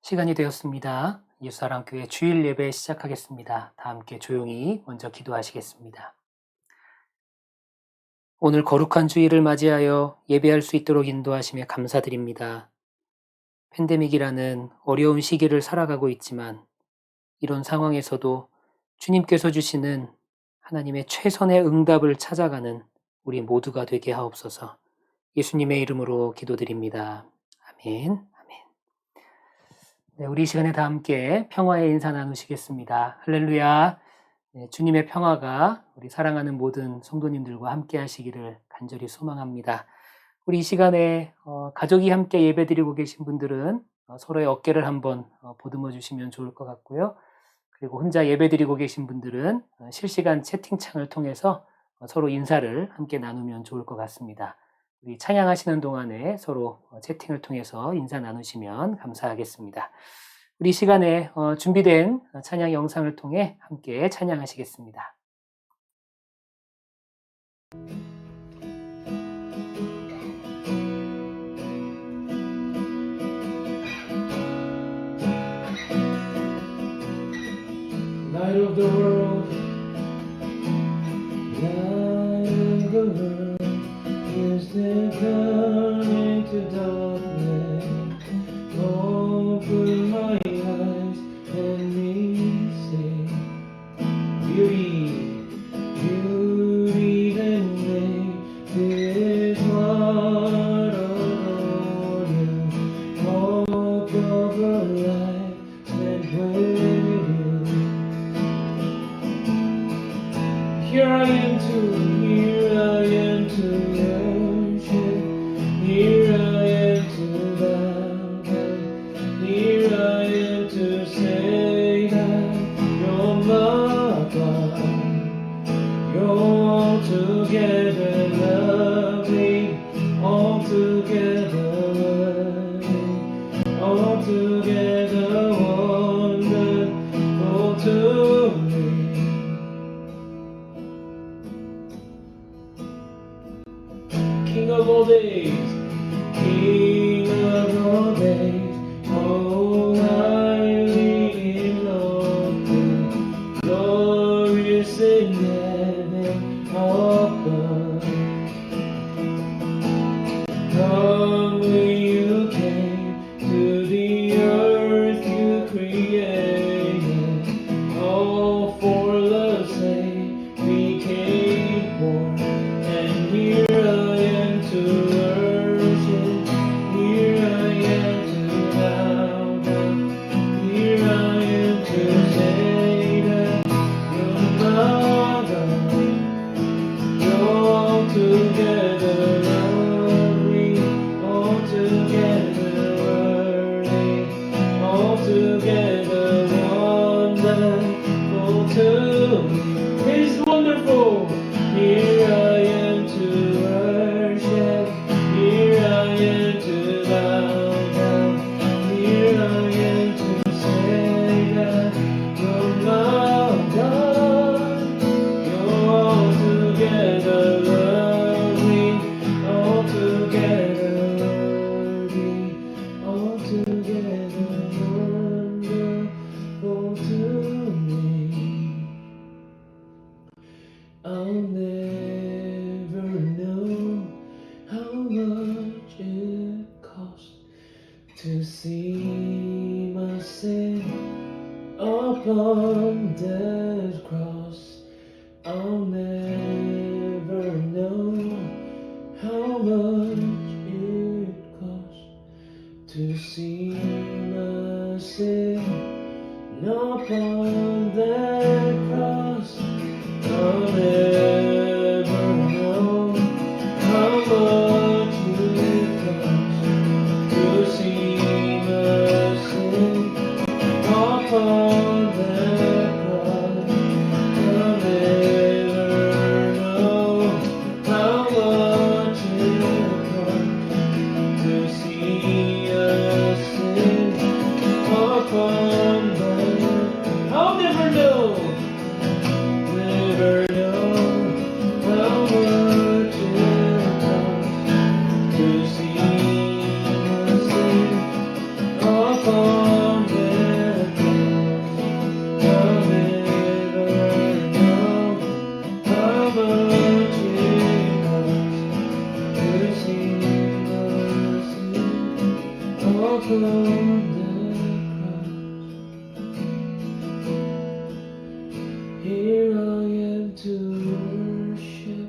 시간이 되었습니다. 예수사랑교회 주일 예배 시작하겠습니다. 다 함께 조용히 먼저 기도하시겠습니다. 오늘 거룩한 주일을 맞이하여 예배할 수 있도록 인도하심에 감사드립니다. 팬데믹이라는 어려운 시기를 살아가고 있지만 이런 상황에서도 주님께서 주시는 하나님의 최선의 응답을 찾아가는 우리 모두가 되게 하옵소서. 예수님의 이름으로 기도드립니다. 아멘. 네, 우리 이 시간에 다 함께 평화의 인사 나누시겠습니다. 할렐루야. 네, 주님의 평화가 우리 사랑하는 모든 성도님들과 함께 하시기를 간절히 소망합니다. 우리 이 시간에 가족이 함께 예배드리고 계신 분들은 서로의 어깨를 한번 보듬어 주시면 좋을 것 같고요. 그리고 혼자 예배드리고 계신 분들은 실시간 채팅창을 통해서 서로 인사를 함께 나누면 좋을 것 같습니다. 우리 찬양하시는 동안에 서로 채팅을 통해서 인사 나누시면 감사하겠습니다. 우리 시간에 준비된 찬양 영상을 통해 함께 찬양하시겠습니다. Light of the world, light of the world, is there coming to darkness? Open my eyes and me see beauty, beauty that made this heart adore you. Hope of a life spent with you. Here I am to worship. Here I am to bow down. Here I am to say that you're my God. You're altogether lovely, altogether worthy, altogether wonderful to me. King of all days, King of all days, oh highly exalted, glorious in heaven above. Humbly you came to the earth you created, all for love's sake became born, and here I am to worship, here I am to bow down, here I am to say that you're my God. You're altogether lovely, altogether worthy, altogether wonderful to me. It is wonderful. Here I am to worship, here I am to bow down, here I am to say that you're my God. You're altogether lovely, altogether worthy, altogether wonderful to me. I'll never know how much it costs to see my sin upon that cross. I'll never know how much it costs to see my sin upon that cross. I'll never know how much it costs to see my sin upon that cross. I'll never know how much it costs to see a sin upon that. I'll never know. Never know how much it costs to see my sin upon upon the cross. Here I am to worship,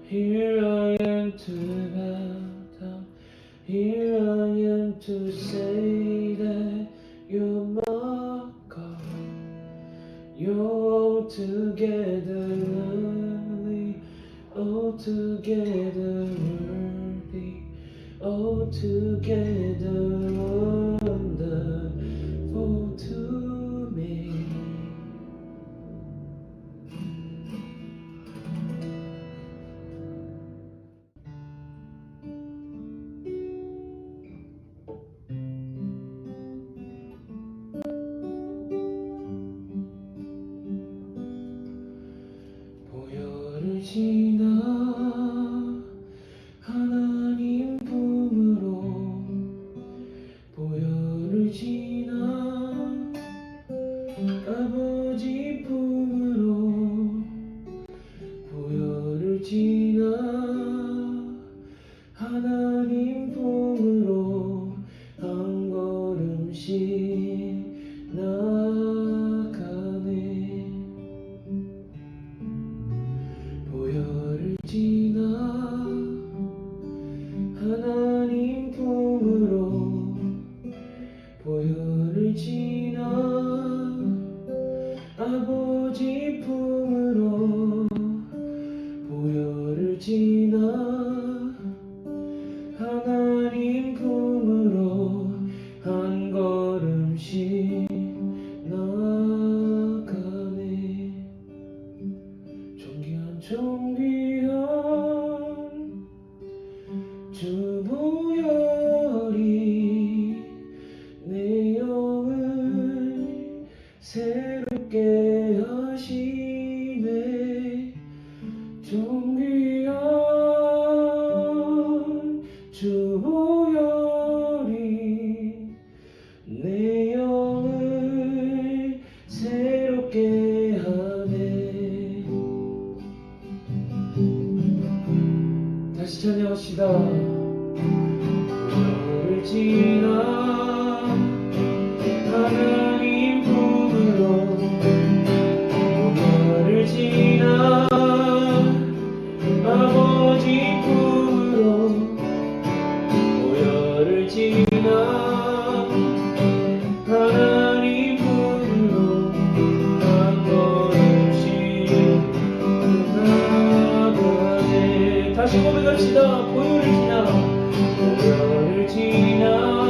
here I am to bow down, here I am to say that you're my God. You're altogether lovely, altogether worthy, altogether wonderful to me. 보혈을 지나 하나님 품으로, 보혈을 지나 아버지 품으로, 보혈을 지나 하나님 품으로 한 걸음씩 나가네. 보혈을 지나 하나님 품으로, 보혈을 지나 아버지 품으로, 보혈을 지나 하나님 품으로 한 걸음씩 나가네. 존귀한 주 보혈이 내 영을 새롭게 하시네. 존귀한 주 보혈이 내 영을 새롭게 하네. 다시 찬양합시다. 보혈을 지나 하나님 품으로, 보혈을 지나 아버지 품으로, 보혈을 지나 하나님 품으로 한 걸음씩 나가네. 다시 고백합시다. 보혈을 지나, 보혈을 지나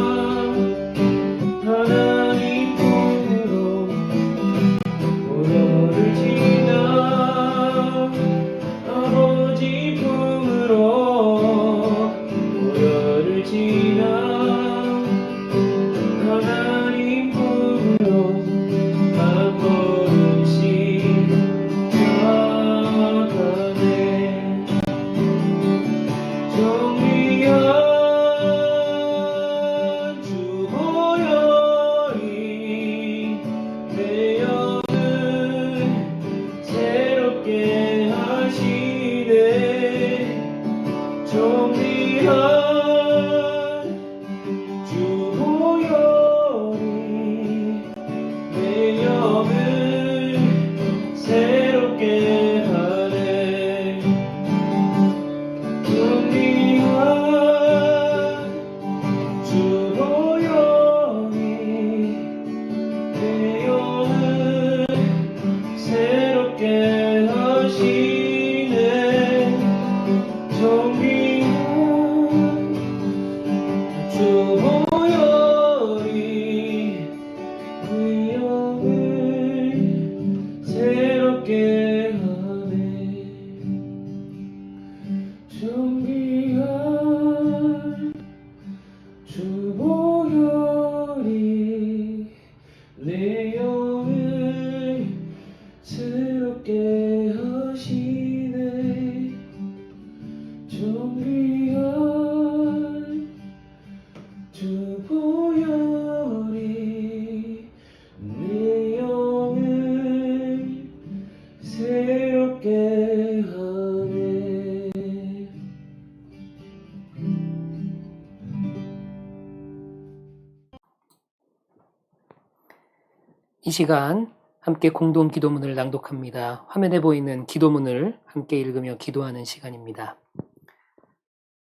이 시간 함께 공동 기도문을 낭독합니다. 화면에 보이는 기도문을 함께 읽으며 기도하는 시간입니다.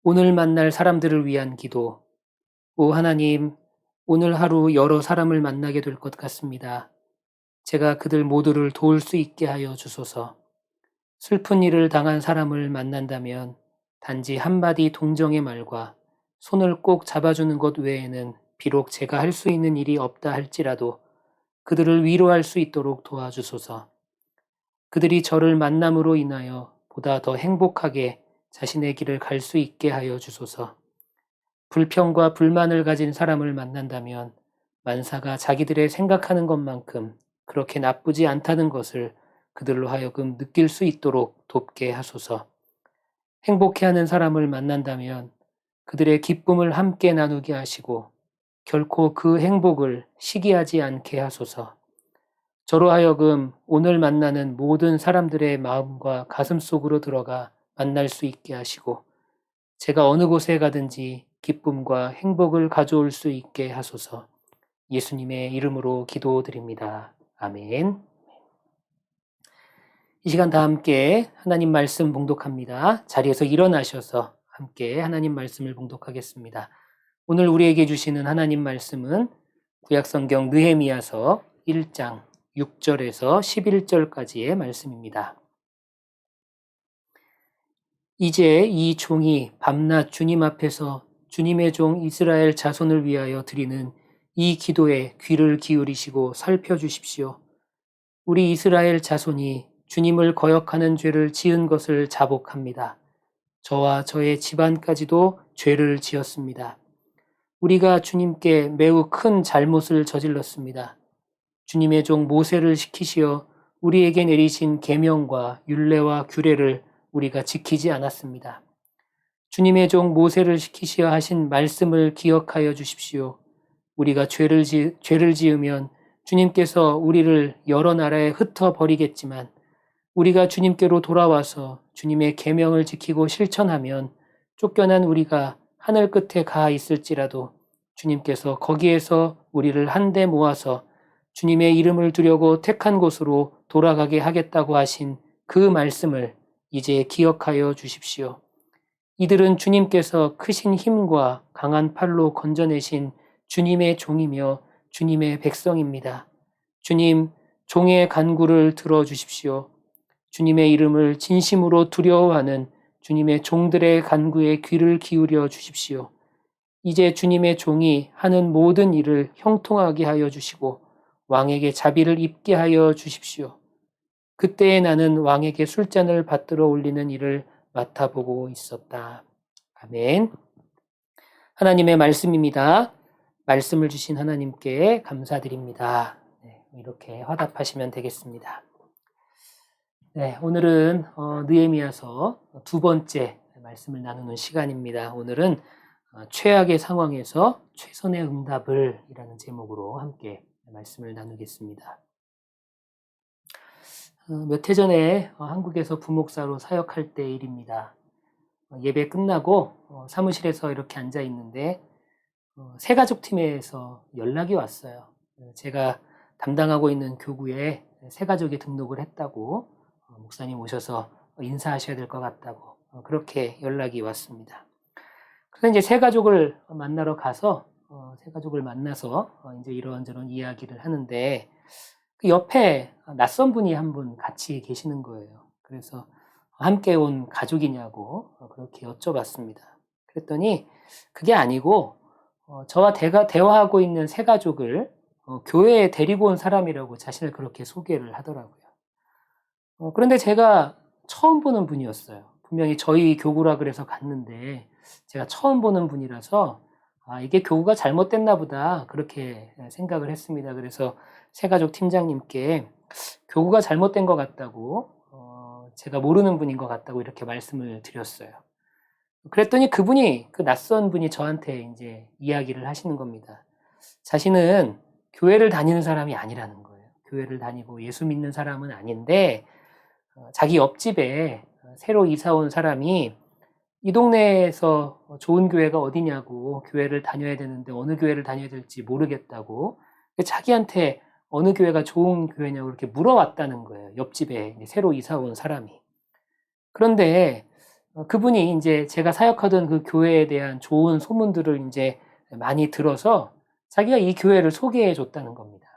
오늘 만날 사람들을 위한 기도. 오 하나님, 오늘 하루 여러 사람을 만나게 될 것 같습니다. 제가 그들 모두를 도울 수 있게 하여 주소서. 슬픈 일을 당한 사람을 만난다면 단지 한마디 동정의 말과 손을 꼭 잡아주는 것 외에는 비록 제가 할 수 있는 일이 없다 할지라도 그들을 위로할 수 있도록 도와주소서. 그들이 저를 만남으로 인하여 보다 더 행복하게 자신의 길을 갈 수 있게 하여 주소서. 불평과 불만을 가진 사람을 만난다면 만사가 자기들의 생각하는 것만큼 그렇게 나쁘지 않다는 것을 그들로 하여금 느낄 수 있도록 돕게 하소서. 행복해하는 사람을 만난다면 그들의 기쁨을 함께 나누게 하시고 결코 그 행복을 시기하지 않게 하소서. 저로 하여금 오늘 만나는 모든 사람들의 마음과 가슴 속으로 들어가 만날 수 있게 하시고 제가 어느 곳에 가든지 기쁨과 행복을 가져올 수 있게 하소서. 예수님의 이름으로 기도드립니다. 아멘. 이 시간 다 함께 하나님 말씀 봉독합니다. 자리에서 일어나셔서 함께 하나님 말씀을 봉독하겠습니다. 오늘 우리에게 주시는 하나님 말씀은 구약성경 느헤미야서 1장 6절에서 11절까지의 말씀입니다. 이제 이 종이 밤낮 주님 앞에서 주님의 종 이스라엘 자손을 위하여 드리는 이 기도에 귀를 기울이시고 살펴주십시오. 우리 이스라엘 자손이 주님을 거역하는 죄를 지은 것을 자복합니다. 저와 저의 집안까지도 죄를 지었습니다. 우리가 주님께 매우 큰 잘못을 저질렀습니다. 주님의 종 모세를 시키시어 우리에게 내리신 계명과 율례와 규례를 우리가 지키지 않았습니다. 주님의 종 모세를 시키시어 하신 말씀을 기억하여 주십시오. 우리가 죄를 지으면 주님께서 우리를 여러 나라에 흩어버리겠지만 우리가 주님께로 돌아와서 주님의 계명을 지키고 실천하면 쫓겨난 우리가 하늘 끝에 가 있을지라도 주님께서 거기에서 우리를 한데 모아서 주님의 이름을 두려고 택한 곳으로 돌아가게 하겠다고 하신 그 말씀을 이제 기억하여 주십시오. 이들은 주님께서 크신 힘과 강한 팔로 건져내신 주님의 종이며 주님의 백성입니다. 주님, 종의 간구를 들어주십시오. 주님의 이름을 진심으로 두려워하는 주님의 종들의 간구에 귀를 기울여 주십시오. 이제 주님의 종이 하는 모든 일을 형통하게 하여 주시고 왕에게 자비를 입게 하여 주십시오. 그때에 나는 왕에게 술잔을 받들어 올리는 일을 맡아보고 있었다. 아멘. 하나님의 말씀입니다. 말씀을 주신 하나님께 감사드립니다. 네, 이렇게 화답하시면 되겠습니다. 네, 오늘은 느헤미야서 두 번째 말씀을 나누는 시간입니다. 오늘은 최악의 상황에서 최선의 응답을 이라는 제목으로 함께 말씀을 나누겠습니다. 몇 해 전에 한국에서 부목사로 사역할 때 일입니다. 예배 끝나고 사무실에서 이렇게 앉아 있는데 새가족팀에서 연락이 왔어요. 제가 담당하고 있는 교구에 새가족이 등록을 했다고 목사님 오셔서 인사하셔야 될 것 같다고 그렇게 연락이 왔습니다. 그래서 이제 새가족을 만나러 가서 새가족을 만나서 이제 이런저런 이야기를 하는데 그 옆에 낯선 분이 한 분 같이 계시는 거예요. 그래서 함께 온 가족이냐고 그렇게 여쭤봤습니다. 그랬더니 그게 아니고 저와 대화하고 있는 새가족을 교회에 데리고 온 사람이라고 자신을 그렇게 소개를 하더라고요. 그런데 제가 처음 보는 분이었어요. 분명히 저희 교구라 그래서 갔는데 제가 처음 보는 분이라서 이게 교구가 잘못됐나 보다 그렇게 생각을 했습니다. 그래서 새가족 팀장님께 교구가 잘못된 것 같다고 제가 모르는 분인 것 같다고 이렇게 말씀을 드렸어요. 그랬더니 그분이 그 낯선 분이 저한테 이제 이야기를 하시는 겁니다. 자신은 교회를 다니는 사람이 아니라는 거예요. 교회를 다니고 예수 믿는 사람은 아닌데 자기 옆집에 새로 이사 온 사람이 이 동네에서 좋은 교회가 어디냐고 교회를 다녀야 되는데 어느 교회를 다녀야 될지 모르겠다고 자기한테 어느 교회가 좋은 교회냐고 이렇게 물어왔다는 거예요. 옆집에 새로 이사 온 사람이. 그런데 그분이 이제 제가 사역하던 그 교회에 대한 좋은 소문들을 이제 많이 들어서 자기가 이 교회를 소개해 줬다는 겁니다.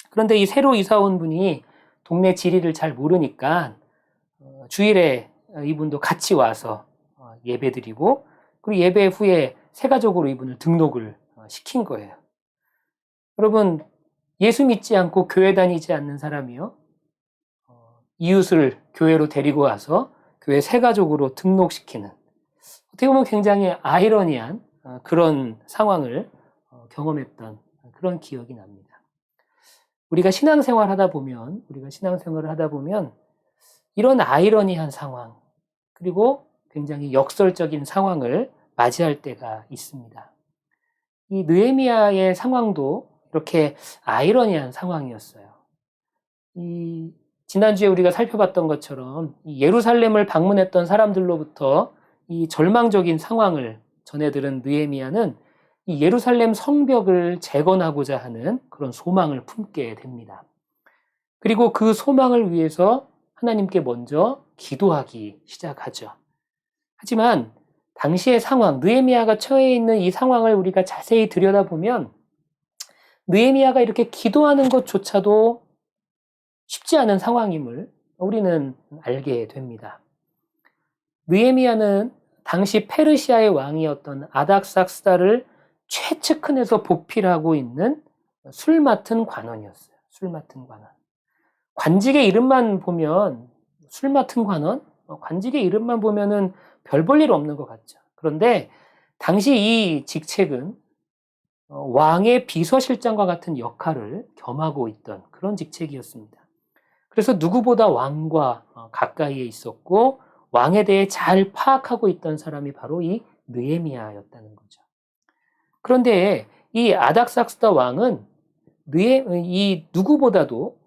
그런데 이 새로 이사 온 분이 동네 지리를 잘 모르니까 주일에 이분도 같이 와서 예배드리고, 그리고 예배 후에 세가족으로 이분을 등록을 시킨 거예요. 여러분, 예수 믿지 않고 교회 다니지 않는 사람이요, 이웃을 교회로 데리고 와서 교회 세가족으로 등록시키는, 어떻게 보면 굉장히 아이러니한 그런 상황을 경험했던 그런 기억이 납니다. 우리가 신앙생활을 하다 보면 이런 아이러니한 상황, 그리고 굉장히 역설적인 상황을 맞이할 때가 있습니다. 이 느헤미야의 상황도 이렇게 아이러니한 상황이었어요. 지난주에 우리가 살펴봤던 것처럼 이 예루살렘을 방문했던 사람들로부터 이 절망적인 상황을 전해들은 느헤미야는 이 예루살렘 성벽을 재건하고자 하는 그런 소망을 품게 됩니다. 그리고 그 소망을 위해서 하나님께 먼저 기도하기 시작하죠. 하지만 당시의 상황, 느헤미야가 처해 있는 이 상황을 우리가 자세히 들여다보면 느헤미야가 이렇게 기도하는 것조차도 쉽지 않은 상황임을 우리는 알게 됩니다. 느헤미야는 당시 페르시아의 왕이었던 아닥삭스다를 최측근에서 보필하고 있는 술 맡은 관원이었어요. 술 맡은 관원. 관직의 이름만 보면 술 맡은 관원? 관직의 이름만 보면은 별 볼 일 없는 것 같죠. 그런데 당시 이 직책은 왕의 비서실장과 같은 역할을 겸하고 있던 그런 직책이었습니다. 그래서 누구보다 왕과 가까이에 있었고 왕에 대해 잘 파악하고 있던 사람이 바로 이 느헤미야였다는 거죠. 그런데 이 아닥삭스다 왕은 이 누구보다도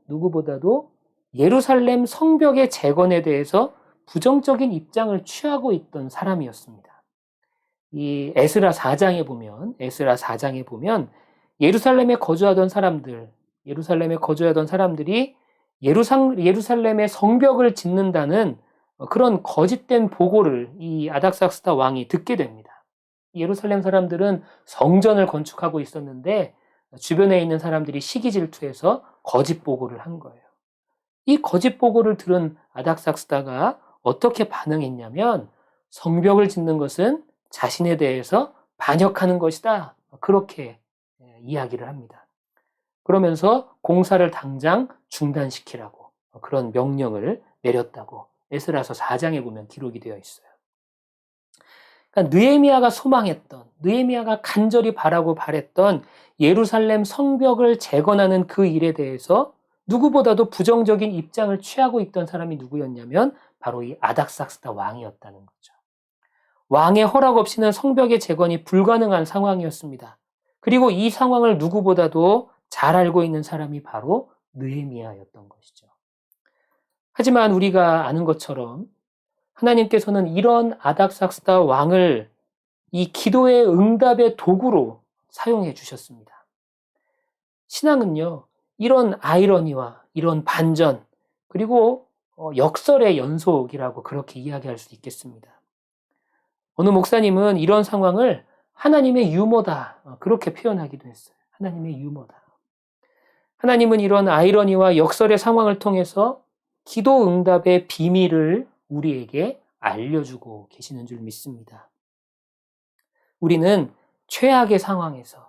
예루살렘 성벽의 재건에 대해서 부정적인 입장을 취하고 있던 사람이었습니다. 이 에스라 4장에 보면 예루살렘에 거주하던 사람들이 예루살렘의 성벽을 짓는다는 그런 거짓된 보고를 이 아닥삭스다 왕이 듣게 됩니다. 예루살렘 사람들은 성전을 건축하고 있었는데 주변에 있는 사람들이 시기 질투해서 거짓 보고를 한 거예요. 이 거짓 보고를 들은 아닥삭스다가 어떻게 반응했냐면 성벽을 짓는 것은 자신에 대해서 반역하는 것이다. 그렇게 이야기를 합니다. 그러면서 공사를 당장 중단시키라고 그런 명령을 내렸다고 에스라서 4장에 보면 기록이 되어 있어요. 그러니까 느헤미야가 간절히 바랬던 예루살렘 성벽을 재건하는 그 일에 대해서 누구보다도 부정적인 입장을 취하고 있던 사람이 누구였냐면 바로 이 아닥삭스다 왕이었다는 거죠. 왕의 허락 없이는 성벽의 재건이 불가능한 상황이었습니다. 그리고 이 상황을 누구보다도 잘 알고 있는 사람이 바로 느헤미야였던 것이죠. 하지만 우리가 아는 것처럼 하나님께서는 이런 아닥삭스다 왕을 이 기도의 응답의 도구로 사용해 주셨습니다. 신앙은요, 이런 아이러니와 이런 반전, 그리고 역설의 연속이라고 그렇게 이야기할 수 있겠습니다. 어느 목사님은 이런 상황을 하나님의 유머다, 그렇게 표현하기도 했어요. 하나님의 유머다. 하나님은 이런 아이러니와 역설의 상황을 통해서 기도 응답의 비밀을 우리에게 알려주고 계시는 줄 믿습니다. 우리는 최악의 상황에서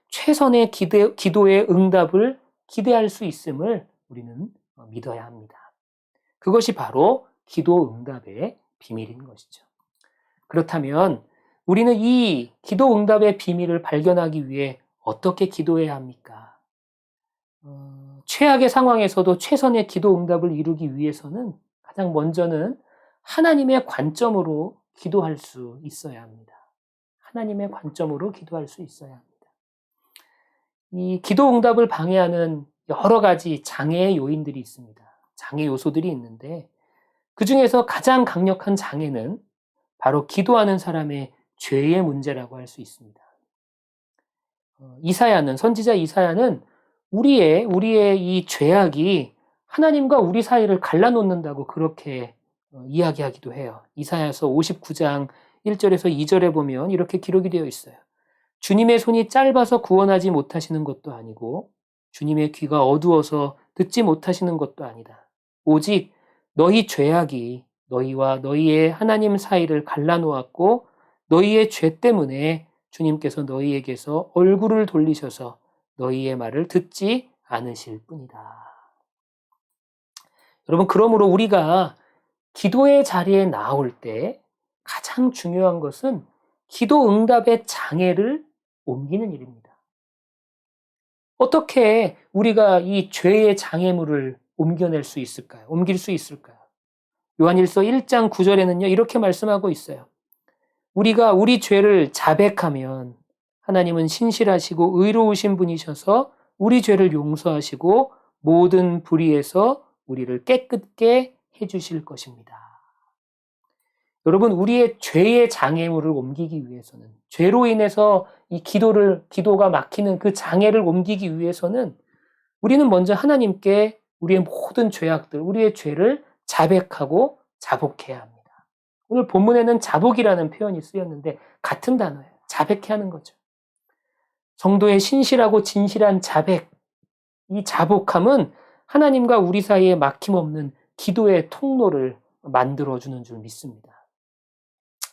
최선의 기도의 응답을 기대할 수 있음을 우리는 믿어야 합니다. 그것이 바로 기도 응답의 비밀인 것이죠. 그렇다면 우리는 이 기도 응답의 비밀을 발견하기 위해 어떻게 기도해야 합니까? 최악의 상황에서도 최선의 기도 응답을 이루기 위해서는 가장 먼저는 하나님의 관점으로 기도할 수 있어야 합니다. 하나님의 관점으로 기도할 수 있어야 합니다. 이 기도 응답을 방해하는 여러 가지 장애의 요인들이 있습니다. 장애 요소들이 있는데 그 중에서 가장 강력한 장애는 바로 기도하는 사람의 죄의 문제라고 할 수 있습니다. 선지자 이사야는 우리의 이 죄악이 하나님과 우리 사이를 갈라놓는다고 그렇게 이야기하기도 해요. 이사야서 59장 1절에서 2절에 보면 이렇게 기록이 되어 있어요. 주님의 손이 짧아서 구원하지 못하시는 것도 아니고 주님의 귀가 어두워서 듣지 못하시는 것도 아니다. 오직 너희 죄악이 너희와 너희의 하나님 사이를 갈라놓았고 너희의 죄 때문에 주님께서 너희에게서 얼굴을 돌리셔서 너희의 말을 듣지 않으실 뿐이다. 여러분, 그러므로 우리가 기도의 자리에 나올 때 가장 중요한 것은 기도 응답의 장애를 옮기는 일입니다. 어떻게 우리가 이 죄의 장애물을 옮길 수 있을까요? 요한일서 1장 9절에는요, 이렇게 말씀하고 있어요. 우리가 우리 죄를 자백하면 하나님은 신실하시고 의로우신 분이셔서 우리 죄를 용서하시고 모든 불의에서 우리를 깨끗게 해주실 것입니다. 여러분, 우리의 죄의 장애물을 옮기기 위해서는, 죄로 인해서 이 기도가 막히는 그 장애를 옮기기 위해서는 우리는 먼저 하나님께 우리의 모든 죄악들, 우리의 죄를 자백하고 자복해야 합니다. 오늘 본문에는 자복이라는 표현이 쓰였는데 같은 단어예요. 자백해야 하는 거죠. 성도의 신실하고 진실한 자백, 이 자복함은 하나님과 우리 사이에 막힘없는 기도의 통로를 만들어주는 줄 믿습니다.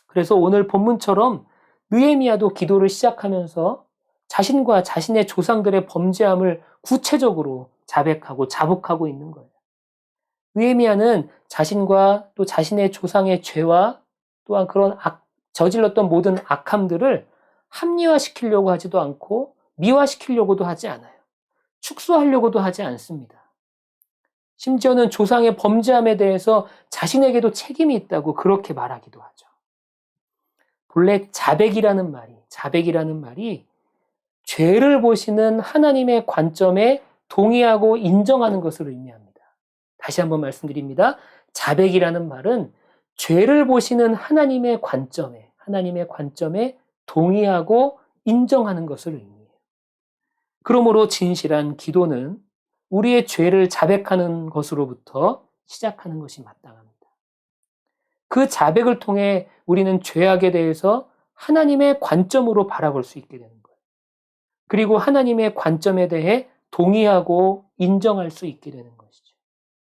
그래서 오늘 본문처럼 느헤미야도 기도를 시작하면서 자신과 자신의 조상들의 범죄함을 구체적으로 자백하고 자복하고 있는 거예요. 느헤미야는 자신과 또 자신의 조상의 죄와 또한 그런 저질렀던 모든 악함들을 합리화시키려고 하지도 않고 미화시키려고도 하지 않아요. 축소하려고도 하지 않습니다. 심지어는 조상의 범죄함에 대해서 자신에게도 책임이 있다고 그렇게 말하기도 하죠. 본래 자백이라는 말이 죄를 보시는 하나님의 관점에 동의하고 인정하는 것을 의미합니다. 다시 한번 말씀드립니다. 자백이라는 말은 죄를 보시는 하나님의 관점에 동의하고 인정하는 것을 의미해요. 그러므로 진실한 기도는 우리의 죄를 자백하는 것으로부터 시작하는 것이 마땅합니다. 그 자백을 통해 우리는 죄악에 대해서 하나님의 관점으로 바라볼 수 있게 되는 거예요. 그리고 하나님의 관점에 대해 동의하고 인정할 수 있게 되는 것이죠.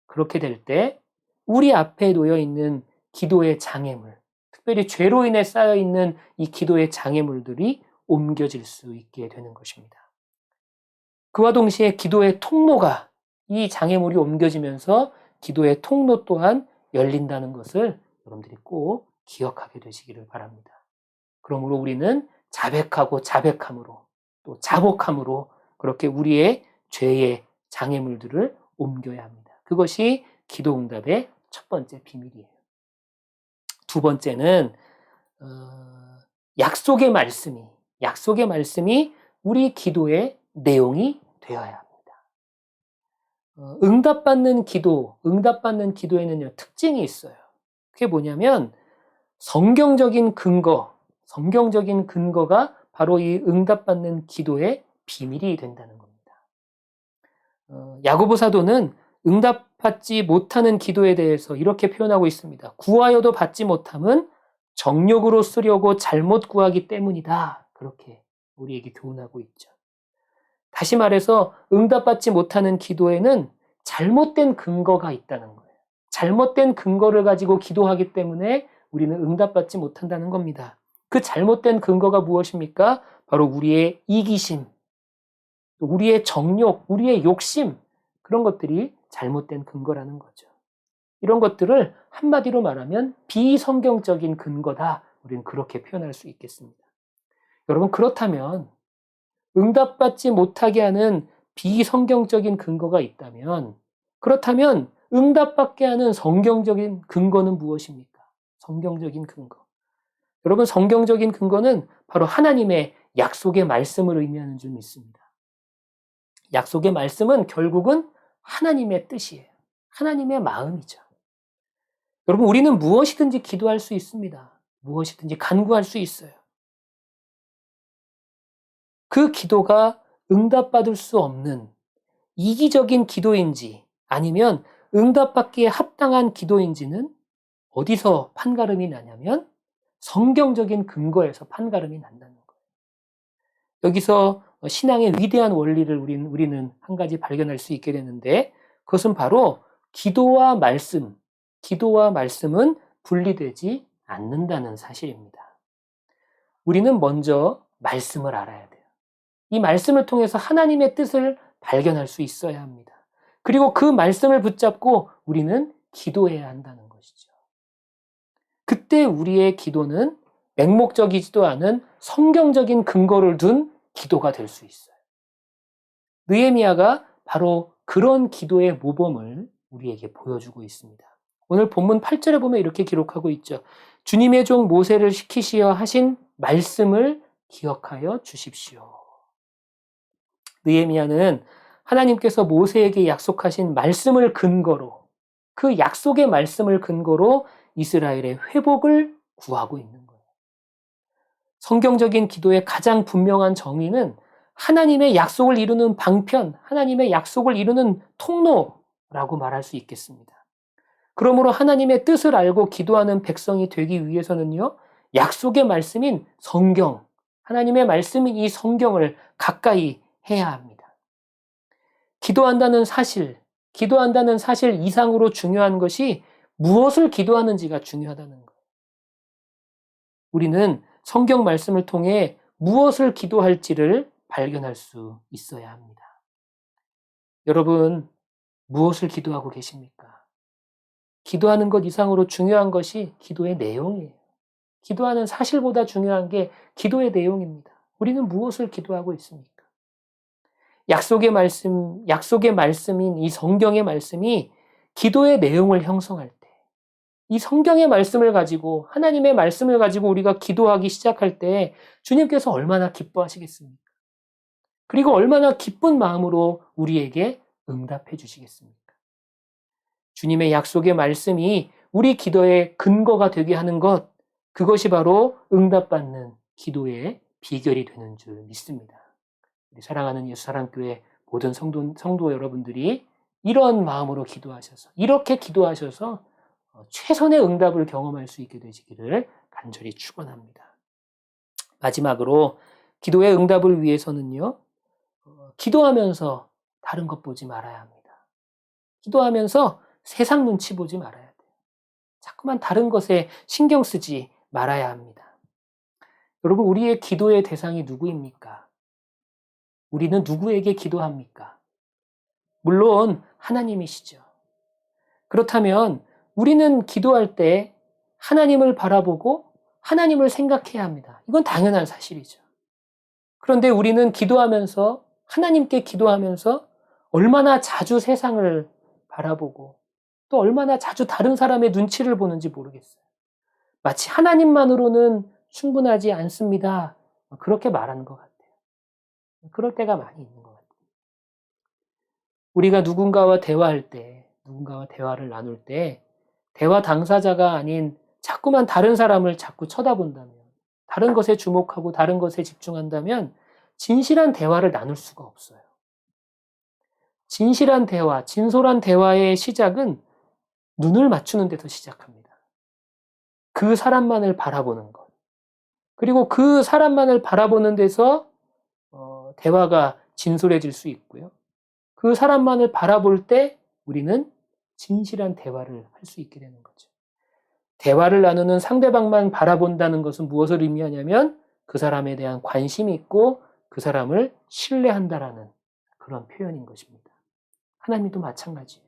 그렇게 될 때 우리 앞에 놓여 있는 기도의 장애물, 특별히 죄로 인해 쌓여 있는 이 기도의 장애물들이 옮겨질 수 있게 되는 것입니다. 그와 동시에 기도의 통로가, 이 장애물이 옮겨지면서 기도의 통로 또한 열린다는 것을 여러분들이 꼭 기억하게 되시기를 바랍니다. 그러므로 우리는 자백하고 자백함으로 또 자복함으로 그렇게 우리의 죄의 장애물들을 옮겨야 합니다. 그것이 기도응답의 첫 번째 비밀이에요. 두 번째는 약속의 말씀이 우리 기도의 내용이 되어야 합니다. 응답받는 기도에는요, 특징이 있어요. 그게 뭐냐면 성경적인 근거가 바로 이 응답받는 기도의 비밀이 된다는 겁니다. 야고보 사도는 응답받지 못하는 기도에 대해서 이렇게 표현하고 있습니다. 구하여도 받지 못함은 정욕으로 쓰려고 잘못 구하기 때문이다. 그렇게 우리에게 교훈하고 있죠. 다시 말해서 응답받지 못하는 기도에는 잘못된 근거가 있다는 거예요. 잘못된 근거를 가지고 기도하기 때문에 우리는 응답받지 못한다는 겁니다. 그 잘못된 근거가 무엇입니까? 바로 우리의 이기심, 우리의 정욕, 우리의 욕심, 그런 것들이 잘못된 근거라는 거죠. 이런 것들을 한마디로 말하면 비성경적인 근거다. 우리는 그렇게 표현할 수 있겠습니다. 여러분, 그렇다면 응답받지 못하게 하는 비성경적인 근거가 있다면, 그렇다면 응답받게 하는 성경적인 근거는 무엇입니까? 성경적인 근거. 여러분, 성경적인 근거는 바로 하나님의 약속의 말씀을 의미하는 줄 믿습니다. 약속의 말씀은 결국은 하나님의 뜻이에요. 하나님의 마음이죠. 여러분, 우리는 무엇이든지 기도할 수 있습니다. 무엇이든지 간구할 수 있어요. 그 기도가 응답받을 수 없는 이기적인 기도인지 아니면 응답받기에 합당한 기도인지는 어디서 판가름이 나냐면 성경적인 근거에서 판가름이 난다는 거예요. 여기서 신앙의 위대한 원리를 우리는 한 가지 발견할 수 있게 되는데 그것은 바로 기도와 말씀은 분리되지 않는다는 사실입니다. 우리는 먼저 말씀을 알아야 돼요. 이 말씀을 통해서 하나님의 뜻을 발견할 수 있어야 합니다. 그리고 그 말씀을 붙잡고 우리는 기도해야 한다는 것이죠. 그때 우리의 기도는 맹목적이지도 않은 성경적인 근거를 둔 기도가 될 수 있어요. 느헤미야가 바로 그런 기도의 모범을 우리에게 보여주고 있습니다. 오늘 본문 8절에 보면 이렇게 기록하고 있죠. 주님의 종 모세를 시키시어 하신 말씀을 기억하여 주십시오. 느헤미야는 하나님께서 모세에게 약속하신 말씀을 근거로 그 약속의 말씀을 근거로 이스라엘의 회복을 구하고 있는 거예요. 성경적인 기도의 가장 분명한 정의는 하나님의 약속을 이루는 방편, 하나님의 약속을 이루는 통로라고 말할 수 있겠습니다. 그러므로 하나님의 뜻을 알고 기도하는 백성이 되기 위해서는요, 약속의 말씀인 성경, 하나님의 말씀인 이 성경을 가까이 해야 합니다. 기도한다는 사실 이상으로 중요한 것이 무엇을 기도하는지가 중요하다는 거예요. 우리는 성경 말씀을 통해 무엇을 기도할지를 발견할 수 있어야 합니다. 여러분, 무엇을 기도하고 계십니까? 기도하는 것 이상으로 중요한 것이 기도의 내용이에요. 기도하는 사실보다 중요한 게 기도의 내용입니다. 우리는 무엇을 기도하고 있습니까? 약속의 말씀인 이 성경의 말씀이 기도의 내용을 형성할 때, 이 성경의 말씀을 가지고, 하나님의 말씀을 가지고 우리가 기도하기 시작할 때 주님께서 얼마나 기뻐하시겠습니까? 그리고 얼마나 기쁜 마음으로 우리에게 응답해 주시겠습니까? 주님의 약속의 말씀이 우리 기도의 근거가 되게 하는 것, 그것이 바로 응답받는 기도의 비결이 되는 줄 믿습니다. 우리 사랑하는 예수사랑교회 모든 성도 여러분들이 이런 마음으로 기도하셔서, 이렇게 기도하셔서 최선의 응답을 경험할 수 있게 되시기를 간절히 축원합니다. 마지막으로 기도의 응답을 위해서는요, 기도하면서 다른 것 보지 말아야 합니다. 기도하면서 세상 눈치 보지 말아야 돼요. 자꾸만 다른 것에 신경 쓰지 말아야 합니다. 여러분, 우리의 기도의 대상이 누구입니까? 우리는 누구에게 기도합니까? 물론 하나님이시죠. 그렇다면 우리는 기도할 때 하나님을 바라보고 하나님을 생각해야 합니다. 이건 당연한 사실이죠. 그런데 우리는 기도하면서, 하나님께 기도하면서 얼마나 자주 세상을 바라보고 또 얼마나 자주 다른 사람의 눈치를 보는지 모르겠어요. 마치 하나님만으로는 충분하지 않습니다. 그렇게 말하는 것 같아요. 그럴 때가 많이 있는 것 같아요. 우리가 누군가와 대화를 나눌 때 대화 당사자가 아닌 자꾸만 다른 사람을 자꾸 쳐다본다면, 다른 것에 주목하고 다른 것에 집중한다면 진실한 대화를 나눌 수가 없어요. 진실한 대화, 진솔한 대화의 시작은 눈을 맞추는 데서 시작합니다. 그 사람만을 바라보는 것. 그리고 그 사람만을 바라보는 데서 대화가 진솔해질 수 있고요. 그 사람만을 바라볼 때 우리는 진실한 대화를 할 수 있게 되는 거죠. 대화를 나누는 상대방만 바라본다는 것은 무엇을 의미하냐면 그 사람에 대한 관심이 있고 그 사람을 신뢰한다라는 그런 표현인 것입니다. 하나님도 마찬가지예요.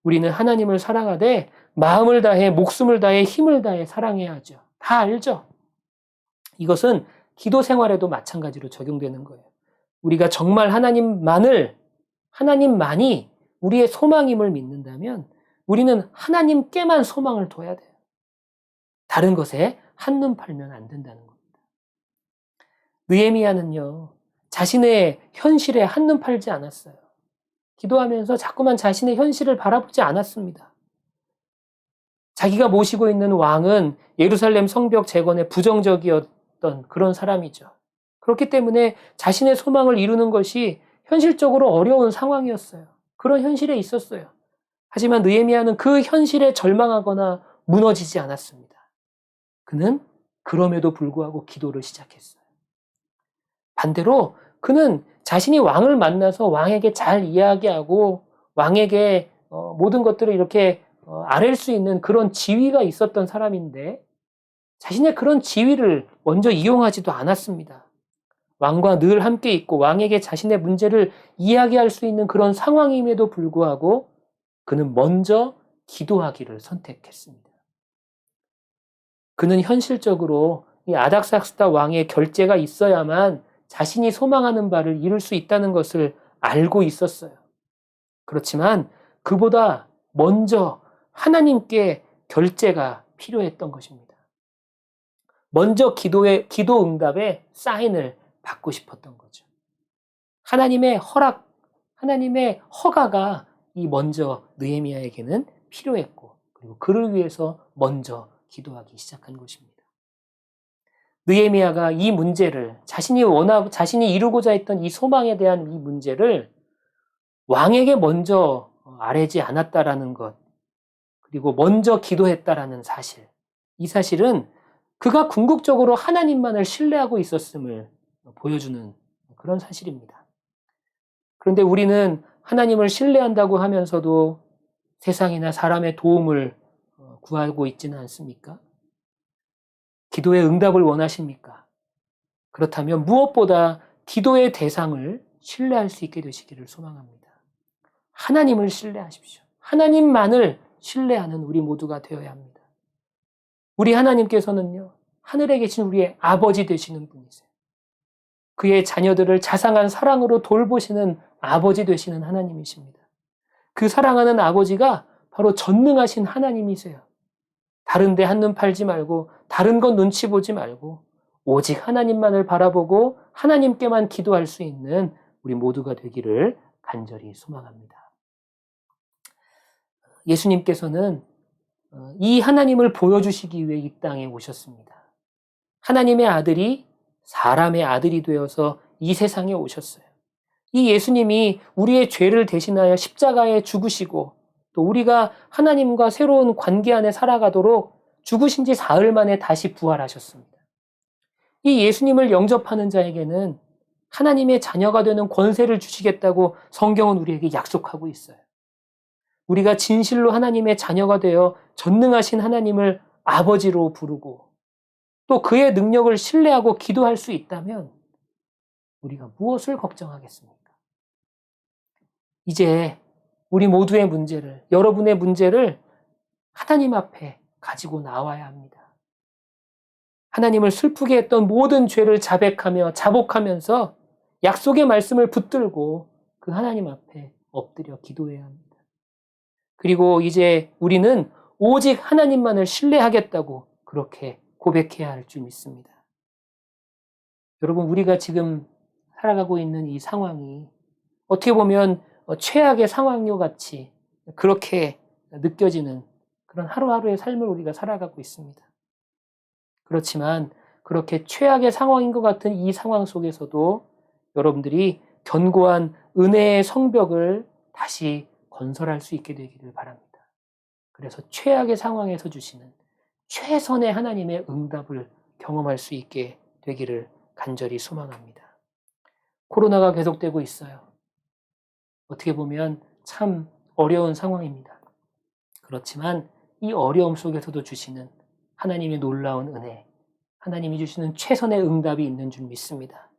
우리는 하나님을 사랑하되 마음을 다해, 목숨을 다해, 힘을 다해 사랑해야 하죠. 다 알죠? 이것은 기도 생활에도 마찬가지로 적용되는 거예요. 우리가 정말 하나님만이 우리의 소망임을 믿는다면 우리는 하나님께만 소망을 둬야 돼요. 다른 것에 한눈 팔면 안 된다는 겁니다. 느헤미야는요, 자신의 현실에 한눈 팔지 않았어요. 기도하면서 자꾸만 자신의 현실을 바라보지 않았습니다. 자기가 모시고 있는 왕은 예루살렘 성벽 재건에 부정적이었던 그런 사람이죠. 그렇기 때문에 자신의 소망을 이루는 것이 현실적으로 어려운 상황이었어요. 그런 현실에 있었어요. 하지만 느헤미야는 그 현실에 절망하거나 무너지지 않았습니다. 그는 그럼에도 불구하고 기도를 시작했어요. 반대로 그는 자신이 왕을 만나서 왕에게 잘 이야기하고 왕에게 모든 것들을 이렇게 아랠 수 있는 그런 지위가 있었던 사람인데 자신의 그런 지위를 먼저 이용하지도 않았습니다. 왕과 늘 함께 있고 왕에게 자신의 문제를 이야기할 수 있는 그런 상황임에도 불구하고 그는 먼저 기도하기를 선택했습니다. 그는 현실적으로 이 아닥사스다 왕의 결재가 있어야만 자신이 소망하는 바를 이룰 수 있다는 것을 알고 있었어요. 그렇지만 그보다 먼저 하나님께 결재가 필요했던 것입니다. 먼저 기도 응답의 사인을 받고 싶었던 거죠. 하나님의 허락, 하나님의 허가가 이 먼저 느헤미야에게는 필요했고 그리고 그를 위해서 먼저 기도하기 시작한 것입니다. 느헤미야가 이 문제를 자신이 이루고자 했던 이 소망에 대한 이 문제를 왕에게 먼저 아뢰지 않았다라는 것, 그리고 먼저 기도했다라는 사실, 이 사실은 그가 궁극적으로 하나님만을 신뢰하고 있었음을 보여주는 그런 사실입니다. 그런데 우리는 하나님을 신뢰한다고 하면서도 세상이나 사람의 도움을 구하고 있지는 않습니까? 기도의 응답을 원하십니까? 그렇다면 무엇보다 기도의 대상을 신뢰할 수 있게 되시기를 소망합니다. 하나님을 신뢰하십시오. 하나님만을 신뢰하는 우리 모두가 되어야 합니다. 우리 하나님께서는요, 하늘에 계신 우리의 아버지 되시는 분이세요. 그의 자녀들을 자상한 사랑으로 돌보시는 아버지 되시는 하나님이십니다. 그 사랑하는 아버지가 바로 전능하신 하나님이세요. 다른 데 한눈 팔지 말고 다른 건 눈치 보지 말고 오직 하나님만을 바라보고 하나님께만 기도할 수 있는 우리 모두가 되기를 간절히 소망합니다. 예수님께서는 이 하나님을 보여주시기 위해 이 땅에 오셨습니다. 하나님의 아들이 사람의 아들이 되어서 이 세상에 오셨어요. 이 예수님이 우리의 죄를 대신하여 십자가에 죽으시고 또 우리가 하나님과 새로운 관계 안에 살아가도록 죽으신 지 사흘 만에 다시 부활하셨습니다. 이 예수님을 영접하는 자에게는 하나님의 자녀가 되는 권세를 주시겠다고 성경은 우리에게 약속하고 있어요. 우리가 진실로 하나님의 자녀가 되어 전능하신 하나님을 아버지로 부르고 또 그의 능력을 신뢰하고 기도할 수 있다면 우리가 무엇을 걱정하겠습니까? 이제 우리 모두의 문제를, 여러분의 문제를 하나님 앞에 가지고 나와야 합니다. 하나님을 슬프게 했던 모든 죄를 자복하면서 약속의 말씀을 붙들고 그 하나님 앞에 엎드려 기도해야 합니다. 그리고 이제 우리는 오직 하나님만을 신뢰하겠다고 그렇게 고백해야 할 줄 믿습니다. 여러분, 우리가 지금 살아가고 있는 이 상황이 어떻게 보면 최악의 상황요 같이 그렇게 느껴지는 그런 하루하루의 삶을 우리가 살아가고 있습니다. 그렇지만 그렇게 최악의 상황인 것 같은 이 상황 속에서도 여러분들이 견고한 은혜의 성벽을 다시 건설할 수 있게 되기를 바랍니다. 그래서 최악의 상황에서 주시는 최선의 하나님의 응답을 경험할 수 있게 되기를 간절히 소망합니다. 코로나가 계속되고 있어요. 어떻게 보면 참 어려운 상황입니다. 그렇지만 이 어려움 속에서도 주시는 하나님의 놀라운 은혜, 하나님이 주시는 최선의 응답이 있는 줄 믿습니다.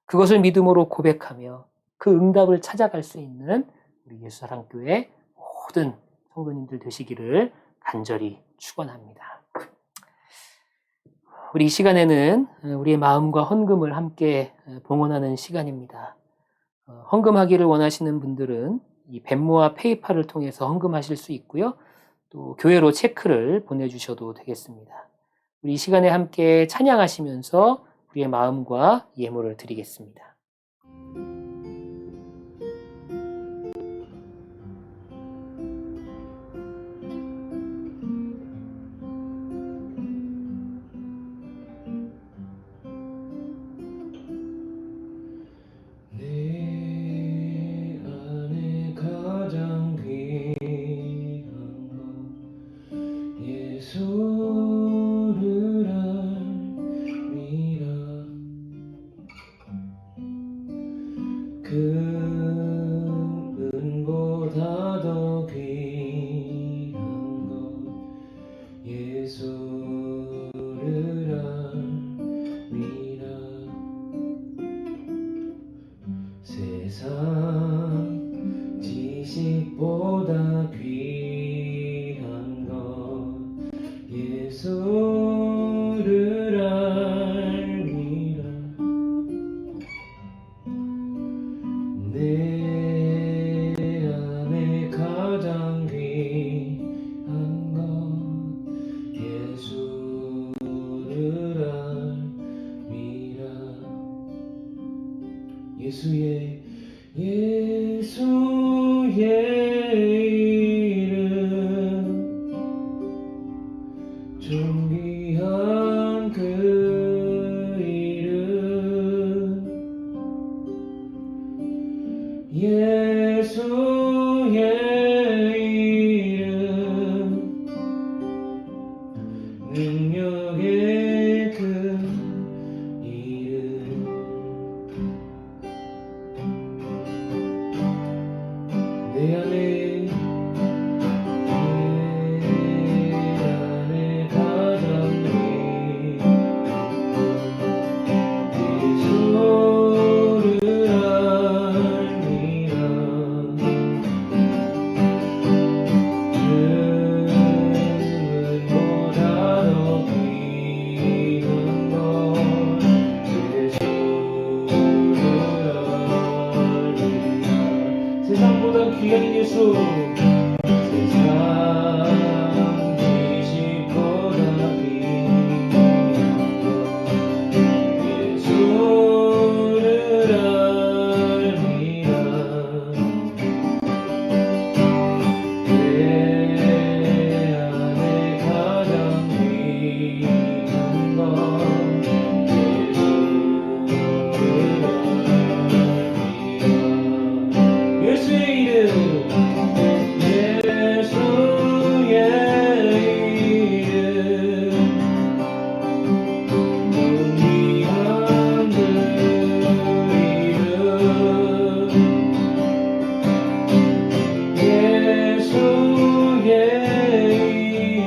그것을 믿음으로 고백하며 그 응답을 찾아갈 수 있는 우리 예수사랑교회 모든 성도님들 되시기를 간절히 축원합니다. 우리 이 시간에는 우리의 마음과 헌금을 함께 봉헌하는 시간입니다. 헌금하기를 원하시는 분들은 이 벤모와 페이팔을 통해서 헌금하실 수 있고요. 또 교회로 체크를 보내주셔도 되겠습니다. 우리 이 시간에 함께 찬양하시면서 우리의 마음과 예물을 드리겠습니다. 금은보다 더 귀한 것 예수를 알미라. 세상 지식보다 귀한 것 예수를 알미라. 내 안에 가장 귀한 것 예수를 알미라. 예수의 이름 존귀한 그 이름 예수의 이름 능력의 그 이름 내 안에 가장 예수를 알미라. 금은보다 더 귀한 것 예수를 알미라. 세상보다 귀한 예수 세상 지식보다 귀한 것 예수를 알미라. 내 안에 가장 귀한 것 예수를 알미라. 예수의 이름 예수의 이름 존귀한 그 이름 예수의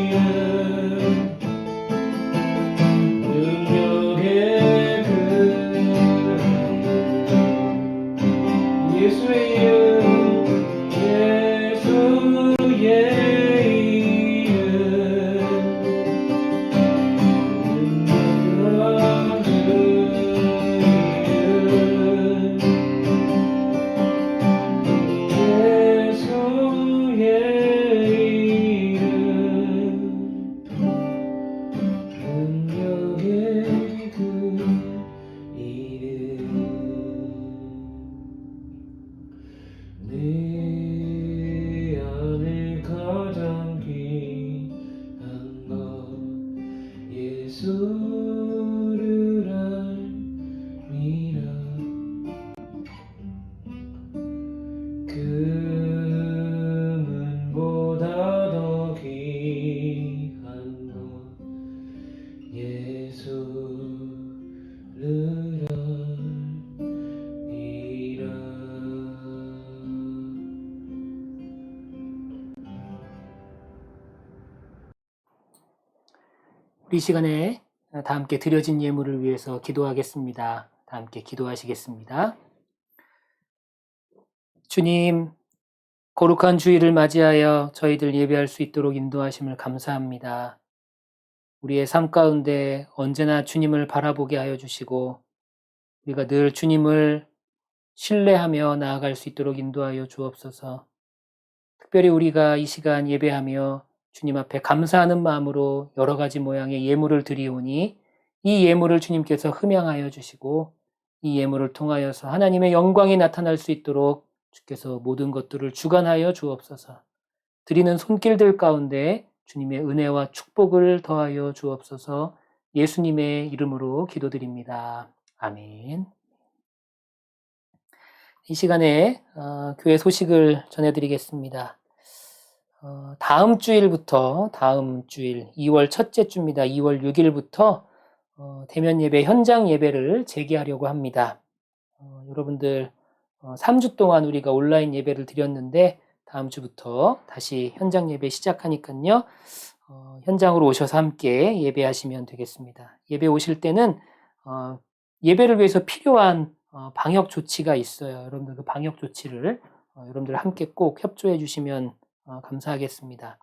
이름 능력의 그 예수의 이름 예수의 이름 능력한 그 이름 예수의 이름 능력의 그 이름 내 안에 가장 귀한 것 예수를 알미라. 금은보다 더 귀한 것 예수를 알미라. 우리 시간에 다 함께 드려진 예물을 위해서 기도하겠습니다. 다 함께 기도하시겠습니다. 주님, 거룩한 주일을 맞이하여 저희들 예배할 수 있도록 인도하심을 감사합니다. 우리의 삶 가운데 언제나 주님을 바라보게 하여 주시고 우리가 늘 주님을 신뢰하며 나아갈 수 있도록 인도하여 주옵소서. 특별히 우리가 이 시간 예배하며 주님 앞에 감사하는 마음으로 여러 가지 모양의 예물을 드리오니 이 예물을 주님께서 흠양하여 주시고 이 예물을 통하여서 하나님의 영광이 나타날 수 있도록 주께서 모든 것들을 주관하여 주옵소서. 드리는 손길들 가운데 주님의 은혜와 축복을 더하여 주옵소서. 예수님의 이름으로 기도드립니다. 아멘. 이 시간에 교회 소식을 전해드리겠습니다. 다음 주일부터 다음 주일 2월 첫째 주입니다. 2월 6일부터 대면 예배, 현장 예배를 재개하려고 합니다. 여러분들 3주 동안 우리가 온라인 예배를 드렸는데 다음 주부터 다시 현장 예배 시작하니까요. 현장으로 오셔서 함께 예배하시면 되겠습니다. 예배 오실 때는 예배를 위해서 필요한 방역 조치가 있어요. 여러분들 그 방역 조치를 여러분들 함께 꼭 협조해 주시면 감사하겠습니다.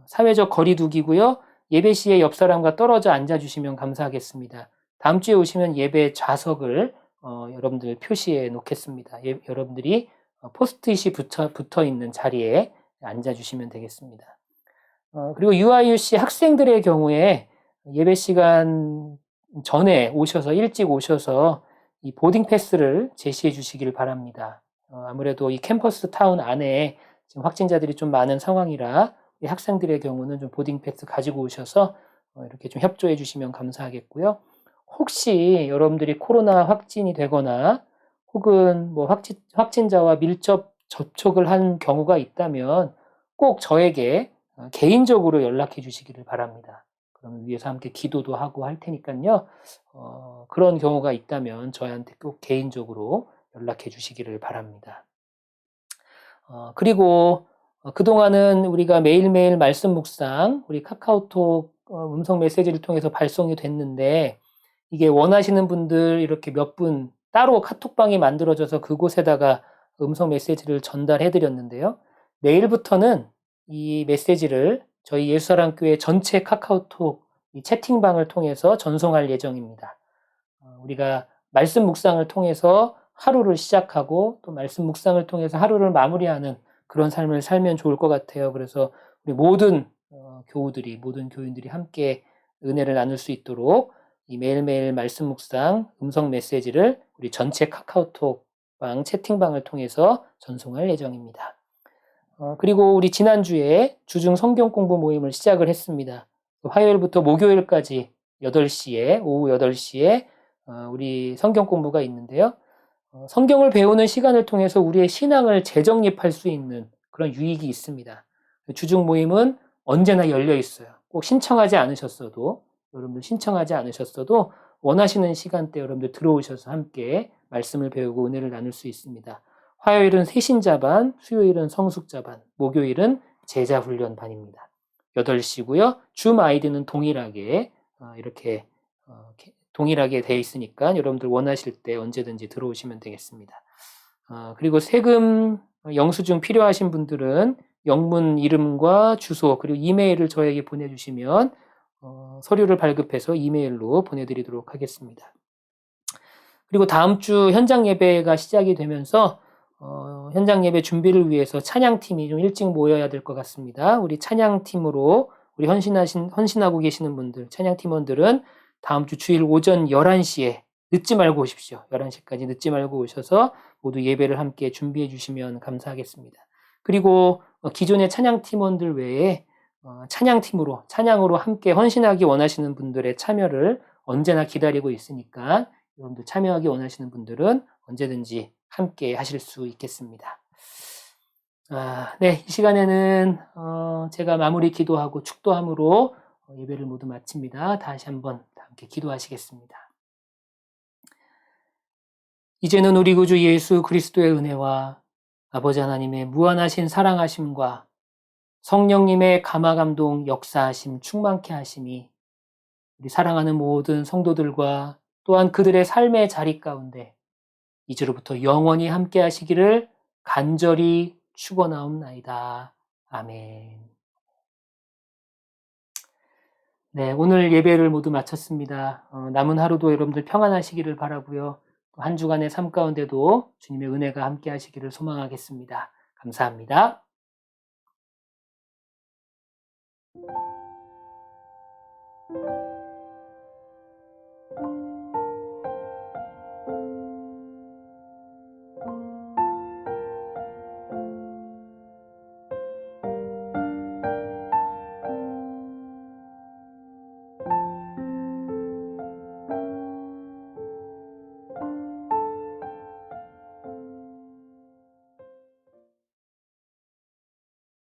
사회적 거리 두기고요. 예배 시에 옆 사람과 떨어져 앉아 주시면 감사하겠습니다. 다음 주에 오시면 예배 좌석을 여러분들 표시해 놓겠습니다. 여러분들이 포스트잇이 붙어 있는 자리에 앉아 주시면 되겠습니다. 그리고 UIUC 학생들의 경우에 예배 시간 전에 오셔서 일찍 오셔서 이 보딩 패스를 제시해 주시길 바랍니다. 아무래도 이 캠퍼스 타운 안에 지금 확진자들이 좀 많은 상황이라 이 학생들의 경우는 좀 보딩 패스 가지고 오셔서 이렇게 좀 협조해 주시면 감사하겠고요. 혹시 여러분들이 코로나 확진이 되거나 혹은 뭐 확진자와 밀접 접촉을 한 경우가 있다면 꼭 저에게 개인적으로 연락해 주시기를 바랍니다. 그럼 위에서 함께 기도도 하고 할 테니까요. 그런 경우가 있다면 저희한테 꼭 개인적으로 연락해 주시기를 바랍니다. 그리고 그동안은 우리가 매일매일 말씀 묵상, 우리 카카오톡 음성 메시지를 통해서 발송이 됐는데 이게 원하시는 분들 이렇게 몇 분 따로 카톡방이 만들어져서 그곳에다가 음성 메시지를 전달해 드렸는데요. 내일부터는 이 메시지를 저희 예수사랑교회 전체 카카오톡 이 채팅방을 통해서 전송할 예정입니다. 우리가 말씀 묵상을 통해서 하루를 시작하고 또 말씀 묵상을 통해서 하루를 마무리하는 그런 삶을 살면 좋을 것 같아요. 그래서 우리 모든 모든 교인들이 함께 은혜를 나눌 수 있도록 이 매일매일 말씀 묵상 음성 메시지를 우리 전체 카카오톡방 채팅방을 통해서 전송할 예정입니다. 그리고 우리 지난주에 주중 성경 공부 모임을 시작을 했습니다. 화요일부터 목요일까지 8시에, 오후 8시에 우리 성경 공부가 있는데요. 성경을 배우는 시간을 통해서 우리의 신앙을 재정립할 수 있는 그런 유익이 있습니다. 주중 모임은 언제나 열려 있어요. 꼭 신청하지 않으셨어도, 여러분들 신청하지 않으셨어도 원하시는 시간대 여러분들 들어오셔서 함께 말씀을 배우고 은혜를 나눌 수 있습니다. 화요일은 새신자반, 수요일은 성숙자반, 목요일은 제자훈련반입니다. 8시고요. 줌 아이디는 동일하게 이렇게 동일하게 돼 있으니까 여러분들 원하실 때 언제든지 들어오시면 되겠습니다. 그리고 세금 영수증 필요하신 분들은 영문 이름과 주소 그리고 이메일을 저에게 보내주시면 서류를 발급해서 이메일로 보내드리도록 하겠습니다. 그리고 다음 주 현장 예배가 시작이 되면서 현장 예배 준비를 위해서 찬양팀이 좀 일찍 모여야 될 것 같습니다. 우리 찬양팀으로 우리 헌신하고 계시는 분들, 찬양팀원들은 다음 주 주일 오전 11시에 늦지 말고 오십시오. 11시까지 늦지 말고 오셔서 모두 예배를 함께 준비해 주시면 감사하겠습니다. 그리고 기존의 찬양팀원들 외에 찬양으로 함께 헌신하기 원하시는 분들의 참여를 언제나 기다리고 있으니까 여러분들 참여하기 원하시는 분들은 언제든지 함께 하실 수 있겠습니다. 네, 이 시간에는 제가 마무리 기도하고 축도함으로 예배를 모두 마칩니다. 다시 한번 함께 기도하시겠습니다. 이제는 우리 구주 예수 그리스도의 은혜와 아버지 하나님의 무한하신 사랑하심과 성령님의 감화감동 역사하심 충만케 하심이 우리 사랑하는 모든 성도들과 또한 그들의 삶의 자리 가운데 이제로부터 영원히 함께 하시기를 간절히 축원하옵나이다. 아멘. 네, 오늘 예배를 모두 마쳤습니다. 남은 하루도 여러분들 평안하시기를 바라고요. 한 주간의 삶 가운데도 주님의 은혜가 함께 하시기를 소망하겠습니다. 감사합니다.